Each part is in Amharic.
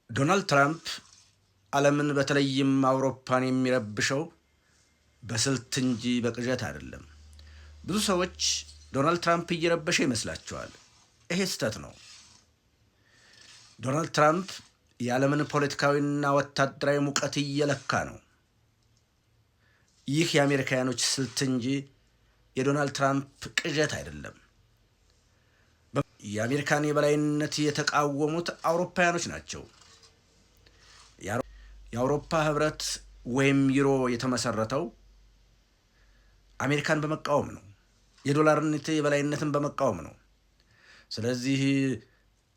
ዶናልድ ትራምፕ ዓለምን በተለይም አውሮፓን የሚረብሸው በስልት እንጂ በቅዠት አይደለም። ብዙ ሰዎች ዶናልድ ትራምፕ እየረበሸ ይመስላቸዋል። ይሄ ስህተት ነው። ዶናልድ ትራምፕ የዓለምን ፖለቲካዊና ወታደራዊ ሙቀት እየለካ ነው። ይህ የአሜሪካውያኖች ስልት እንጂ የዶናልድ ትራምፕ ቅዠት አይደለም። የአሜሪካን የበላይነት የተቃወሙት አውሮፓውያኖች ናቸው። የአውሮፓ ህብረት ወይም ዩሮ የተመሰረተው አሜሪካን በመቃወም ነው። የዶላርነት የበላይነትን በመቃወም ነው። ስለዚህ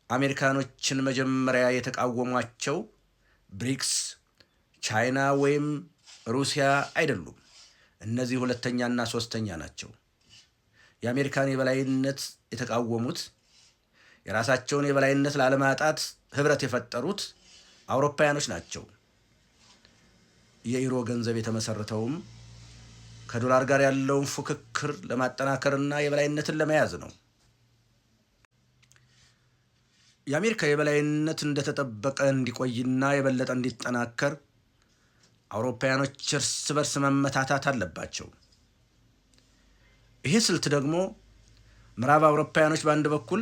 አሜሪካኖችን መጀመሪያ የተቃወሟቸው ብሪክስ፣ ቻይና ወይም ሩሲያ አይደሉም። እነዚህ ሁለተኛና ሶስተኛ ናቸው። የአሜሪካን የበላይነት የተቃወሙት የራሳቸውን የበላይነት ላለማጣት ህብረት የፈጠሩት አውሮፓውያኖች ናቸው። የዩሮ ገንዘብ የተመሰረተውም ከዶላር ጋር ያለውን ፉክክር ለማጠናከርና የበላይነትን ለመያዝ ነው። የአሜሪካ የበላይነት እንደተጠበቀ እንዲቆይና የበለጠ እንዲጠናከር አውሮፓውያኖች እርስ በርስ መመታታት አለባቸው። ይሄ ስልት ደግሞ ምዕራብ አውሮፓውያኖች በአንድ በኩል፣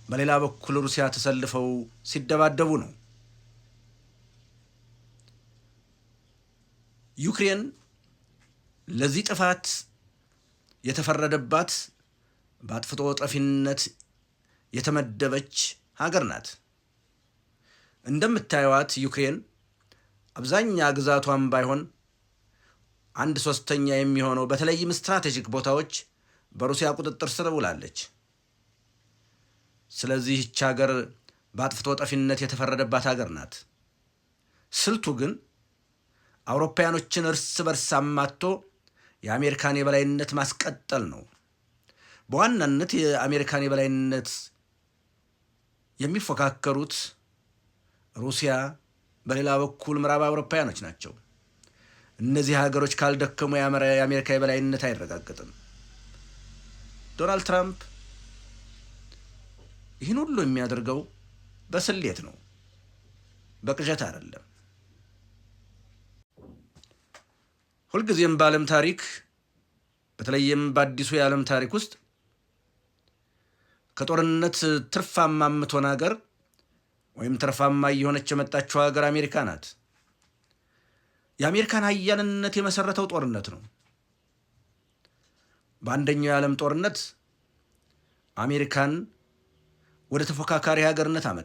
በሌላ በኩል ሩሲያ ተሰልፈው ሲደባደቡ ነው። ዩክሬን ለዚህ ጥፋት የተፈረደባት በአጥፍቶ ጠፊነት የተመደበች ሀገር ናት። እንደምታዩት ዩክሬን አብዛኛ ግዛቷን ባይሆን 1/3 የሚሆነው በተለይም ስትራቴጂክ ቦታዎች በሩሲያ ቁጥጥር ስር ውላለች። ስለዚህ ይህች ሀገር በአጥፍቶ ጠፊነት የተፈረደባት ሀገር ናት። ስልቱ ግን አውሮፓውያኖችን እርስ በርስ አማቶ የአሜሪካን የበላይነት ማስቀጠል ነው። በዋናነት የአሜሪካን የበላይነት የሚፎካከሩት ሩሲያ፣ በሌላ በኩል ምዕራብ አውሮፓውያኖች ናቸው። እነዚህ ሀገሮች ካልደከሙ የአሜሪካ የበላይነት አይረጋገጥም። ዶናልድ ትራምፕ ይህን ሁሉ የሚያደርገው በስሌት ነው፣ በቅዠት አይደለም። ሁልጊዜም በዓለም ታሪክ በተለይም በአዲሱ የዓለም ታሪክ ውስጥ ከጦርነት ትርፋማ የምትሆን ሀገር ወይም ትርፋማ እየሆነች የመጣችው ሀገር አሜሪካ ናት። የአሜሪካን ሀያልነት የመሰረተው ጦርነት ነው። በአንደኛው የዓለም ጦርነት አሜሪካን ወደ ተፎካካሪ ሀገርነት አመጣ።